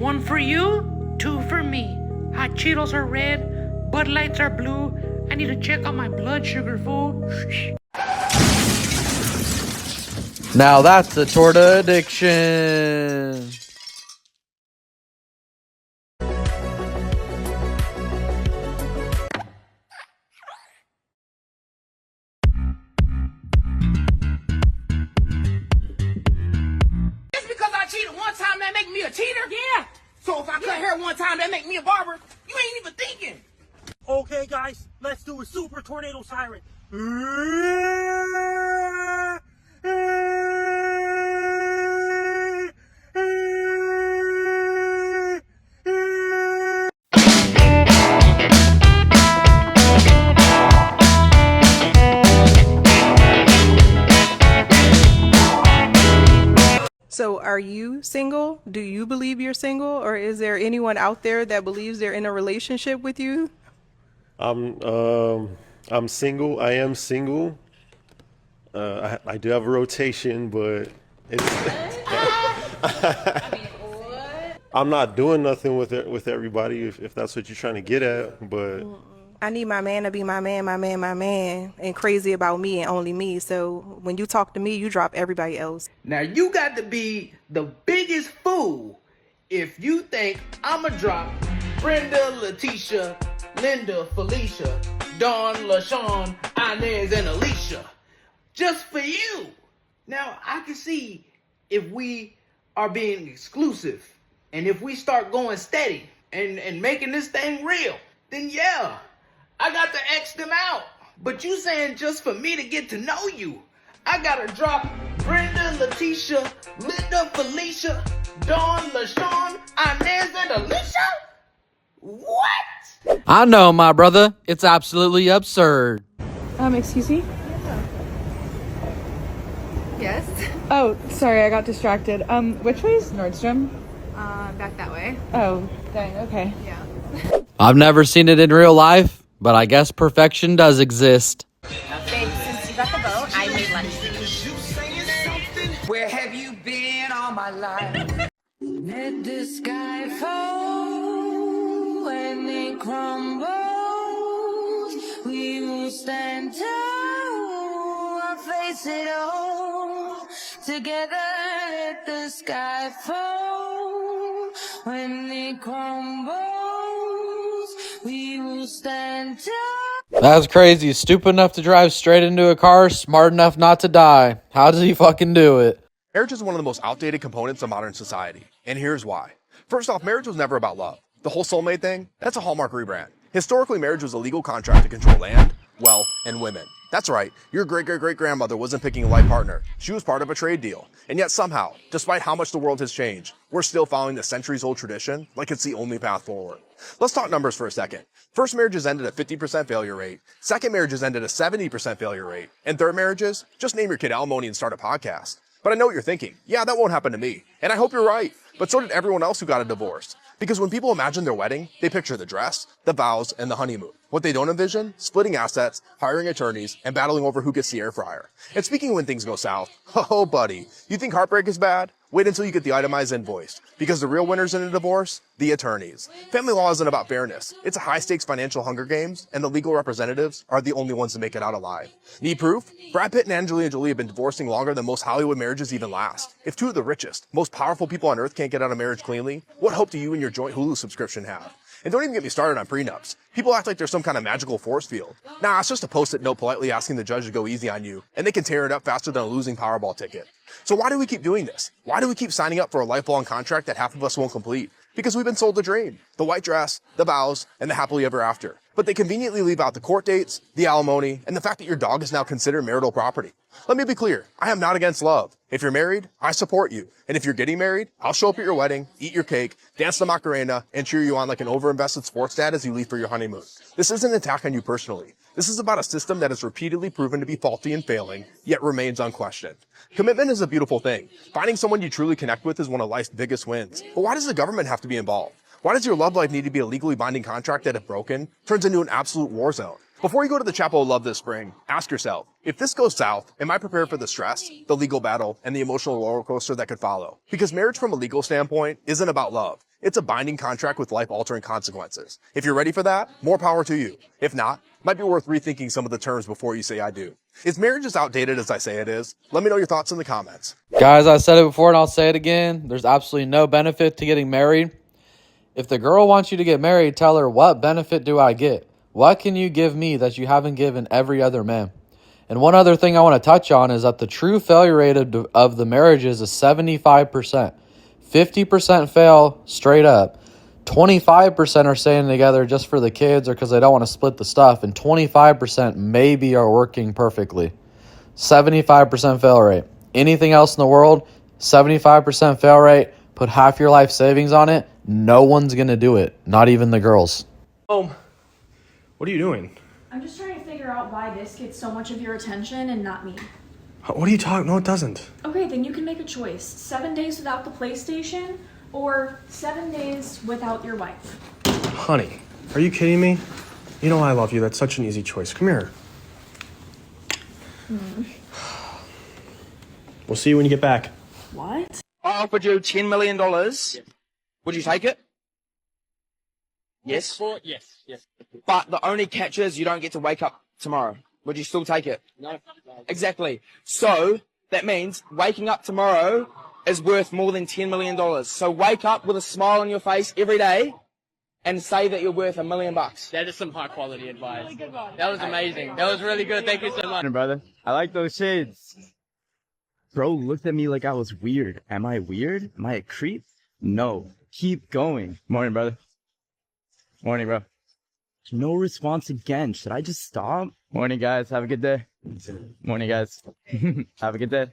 1 for you, 2 for me. Hot Cheetos are red, Bud Lights are blue. I need to check on my blood sugar, fool. Now that's a torta addiction. Just because I cheated one time, that make me a cheater? Yeah. So if I cut hair one time, that make me a barber? You ain't even thinking. Okay, guys, let's do a super tornado siren. So are you single? Do you believe you're single? Or is there anyone out there that believes they're in a relationship with you? I'm single. I am single. I do have a rotation, but it's I'm not doing nothing with it, with everybody if that's what you're trying to get at, but I need my man to be my man, and crazy about me and only me. So when you talk to me, you drop everybody else. Now you got to be the biggest fool if you think I'ma drop Brenda, Letitia, Linda, Felicia, Dawn, LaShawn, Inez, and Alicia just for you. Now I can see if we are being exclusive and if we start going steady and making this thing real, then yeah, I got to X them out. But you saying just for me to get to know you, I gotta drop Brenda, Letitia, Linda, Felicia, Dawn, LaShawn, Inez, and Alicia? What? I know, my brother. It's absolutely absurd. Excuse me? Yes. Oh, sorry, I got distracted. Which way is Nordstrom? Back that way. Oh, dang, okay. Yeah. I've never seen it in real life, but I guess perfection does exist. Babe, since you got the boat, I made lunch for you. Where have you been all my life? Let the sky fall when it crumbles. We will stand tall and face it all together. Let the sky fall when it crumbles. We will stand tall. That's crazy. Stupid enough to drive straight into a car, smart enough not to die. How does he fucking do it? Marriage is one of the most outdated components of modern society, and here's why. First off, marriage was never about love. The whole soulmate thing, that's a Hallmark rebrand. Historically, marriage was a legal contract to control land, wealth, and women. That's right, your great-great-great-grandmother wasn't picking a life partner. She was part of a trade deal. And yet somehow, despite how much the world has changed, we're still following the centuries-old tradition like it's the only path forward. Let's talk numbers for a second. First marriages ended at 50% failure rate. Second marriages ended at 70% failure rate. And third marriages, just name your kid alimony and start a podcast. But I know what you're thinking. Yeah, that won't happen to me. And I hope you're right. But so did everyone else who got a divorce. Because when people imagine their wedding, they picture the dress, the vows, and the honeymoon. What they don't envision, splitting assets, hiring attorneys, and battling over who gets the air fryer. And speaking when things go south, oh buddy, you think heartbreak is bad? Wait until you get the itemized invoice. Because the real winners in a divorce? The attorneys. Family law isn't about fairness. It's a high-stakes financial Hunger Games, and the legal representatives are the only ones to make it out alive. Need proof? Brad Pitt and Angelina Jolie have been divorcing longer than most Hollywood marriages even last. If two of the richest, most powerful people on earth can't get out of marriage cleanly, what hope do you and your joint Hulu subscription have? And don't even get me started on prenups. People act like there's some kind of magical force field. Nah, it's just a post-it note politely asking the judge to go easy on you, and they can tear it up faster than a losing Powerball ticket. So why do we keep doing this? Why do we keep signing up for a lifelong contract that half of us won't complete? Because we've been sold the dream, the white dress, the vows, and the happily ever after. But they conveniently leave out the court dates, the alimony, and the fact that your dog is now considered marital property. Let me be clear, I am not against love. If you're married, I support you. And if you're getting married, I'll show up at your wedding, eat your cake, dance the Macarena, and cheer you on like an overinvested sports dad as you leave for your honeymoon. This isn't an attack on you personally. This is about a system that has repeatedly proven to be faulty and failing, yet remains unquestioned. Commitment is a beautiful thing. Finding someone you truly connect with is one of life's biggest wins. But why does the government have to be involved? Why does your love life need to be a legally binding contract that, if broken, turns into an absolute war zone? Before you go to the Chapel of Love this spring, ask yourself, if this goes south, am I prepared for the stress, the legal battle, and the emotional roller coaster that could follow? Because marriage from a legal standpoint isn't about love. It's a binding contract with life-altering consequences. If you're ready for that, more power to you. If not, it might be worth rethinking some of the terms before you say I do. Is marriage as outdated as I say it is? Let me know your thoughts in the comments. Guys, I said it before and I'll say it again. There's absolutely no benefit to getting married. If the girl wants you to get married, tell her, what benefit do I get? What can you give me that you haven't given every other man? And one other thing I want to touch on is that the true failure rate of the marriages is 75%. 50% fail straight up. 25% are staying together just for the kids or because they don't want to split the stuff. And 25% maybe are working perfectly. 75% fail rate. Anything else in the world, 75% fail rate, put half your life savings on it, no one's going to do it. Not even the girls. What are you doing? I'm just trying to figure out why this gets so much of your attention and not me. What are you talking? No, it doesn't. Okay, then you can make a choice. 7 days without the PlayStation or 7 days without your wife. Honey, are you kidding me? You know I love you. That's such an easy choice. Come here. We'll see you when you get back. What? I offered you $10 million. Would you take it? Yes? Yes. But the only catch is you don't get to wake up tomorrow. Would you still take it? No. Exactly. So that means waking up tomorrow is worth more than $10 million. So wake up with a smile on your face every day and say that you're worth $1 million. That is some high quality advice. Really good one. That was amazing. That was really good. Thank you so much. Brother, I like those shades. Bro looked at me like I was weird. Am I weird? Am I a creep? No. Keep going. Morning, brother. Morning, bro. No response again. Should I just stop? Morning, guys. Have a good day. Morning, guys. Have a good day.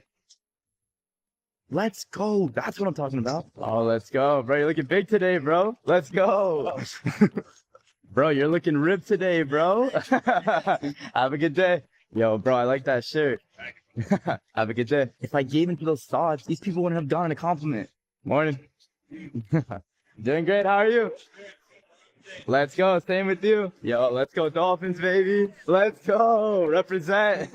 Let's go. That's what I'm talking about. Oh, let's go. Bro, you're looking big today, bro. Let's go. Bro, you're looking ripped today, bro. Have a good day. Yo, bro, I like that shirt. Have a good day. If I gave into those thoughts, these people wouldn't have gotten a compliment. Morning. Doing great. How are you? Let's go. Same with you. Yo, let's go Dolphins, baby. Let's go. Represent.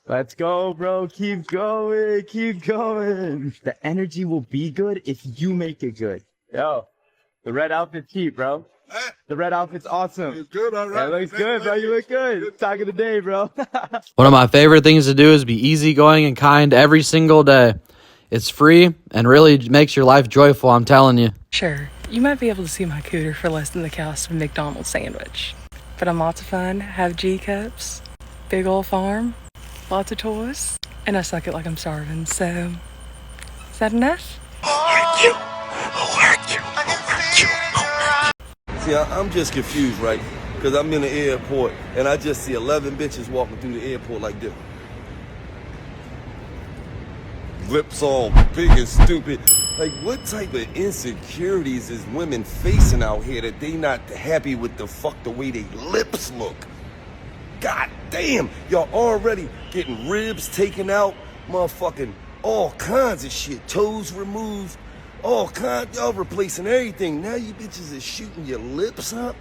Let's go, bro. Keep going. Keep going. The energy will be good if you make it good. Yo, the red outfit's cheap, bro. The red outfit's awesome. It's good, all right. It looks good, bro. You look good. Talk of the day, bro. One of my favorite things to do is be easygoing and kind every single day. It's free and really makes your life joyful, I'm telling you. Sure, you might be able to see my cooter for less than the cost of a McDonald's sandwich. But I'm lots of fun, have G-cups, big old farm, lots of toys, and I suck it like I'm starving, so... Is that enough? See, I'm just confused, right? Because I'm in the airport, and I just see 11 bitches walking through the airport like this. Lips all big and stupid. Like, what type of insecurities is women facing out here that they not happy with the way they lips look? God damn, y'all already getting ribs taken out, motherfucking all kinds of shit, toes removed, all kinds, y'all replacing everything. Now you bitches is shooting your lips up?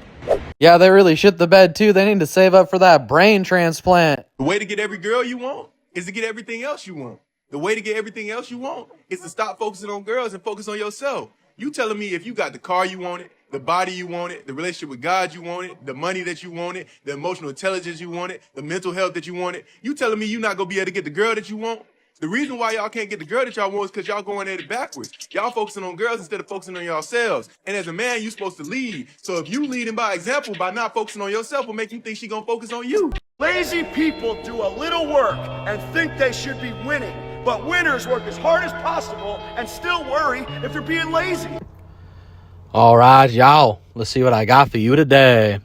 Yeah, they really shit the bed too. They need to save up for that brain transplant. The way to get every girl you want is to get everything else you want. The way to get everything else you want is to stop focusing on girls and focus on yourself. You telling me if you got the car you wanted, the body you wanted, the relationship with God you wanted, the money that you wanted, the emotional intelligence you wanted, the mental health that you wanted, you telling me you're not going to be able to get the girl that you want? The reason why y'all can't get the girl that y'all want is because y'all going at it backwards. Y'all focusing on girls instead of focusing on yourselves. And as a man, you're supposed to lead. So if you leading by example by not focusing on yourself, will make you think she going to focus on you. Lazy people do a little work and think they should be winning. But winners work as hard as possible and still worry if they're being lazy. All right, y'all. Let's see what I got for you today.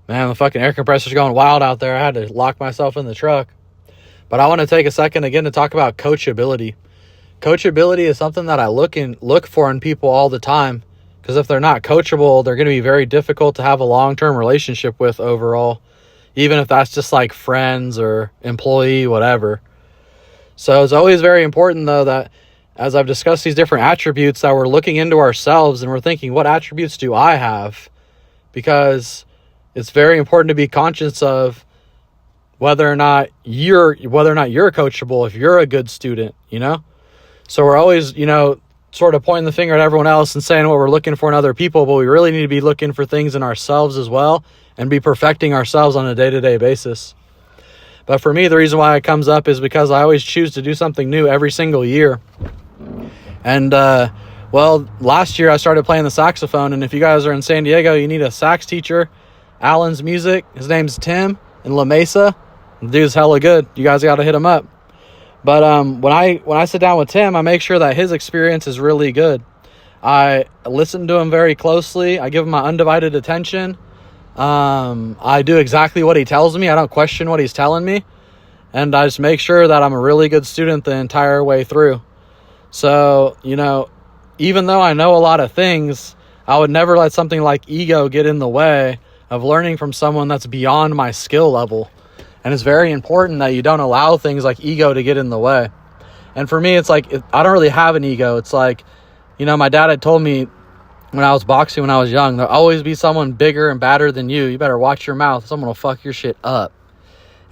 Man, the fucking air compressor's going wild out there. I had to lock myself in the truck. But I want to take a second again to talk about coachability. Coachability is something that I look for in people all the time. Because if they're not coachable, they're going to be very difficult to have a long-term relationship with overall. Even if that's just like friends or employee, whatever. So it's always very important, though, that as I've discussed these different attributes, that we're looking into ourselves and we're thinking, what attributes do I have? Because it's very important to be conscious of whether or not you're coachable, if you're a good student, you know? So we're always, sort of pointing the finger at everyone else and saying what we're looking for in other people, but we really need to be looking for things in ourselves as well and be perfecting ourselves on a day-to-day basis. But for me, the reason why it comes up is because I always choose to do something new every single year. And, well, last year I started playing the saxophone, and if you guys are in San Diego, you need a sax teacher. Alan's Music, his name's Tim in La Mesa. The dude's hella good. You guys got to hit him up. But when I sit down with Tim, I make sure that his experience is really good. I listen to him very closely. I give him my undivided attention. I do exactly what he tells me. I don't question what he's telling me. And I just make sure that I'm a really good student the entire way through. So, you know, even though I know a lot of things, I would never let something like ego get in the way of learning from someone that's beyond my skill level. And it's very important that you don't allow things like ego to get in the way. And for me, it's like, I don't really have an ego. It's like, you know, my dad had told me when I was boxing, when I was young, there'll always be someone bigger and badder than you. You better watch your mouth. Someone will fuck your shit up.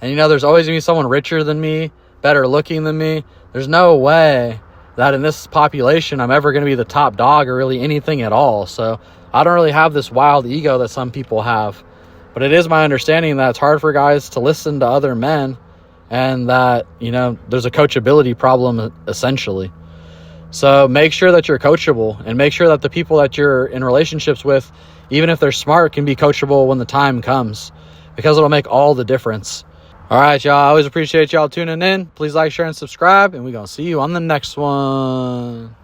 And, you know, there's always going to be someone richer than me, better looking than me. There's no way that in this population I'm ever going to be the top dog or really anything at all. So I don't really have this wild ego that some people have. But it is my understanding that it's hard for guys to listen to other men, and that, you know, there's a coachability problem essentially. So make sure that you're coachable, and make sure that the people that you're in relationships with, even if they're smart, can be coachable when the time comes, because it'll make all the difference. All right, y'all. I always appreciate y'all tuning in. Please like, share, and subscribe, and we're going to see you on the next one.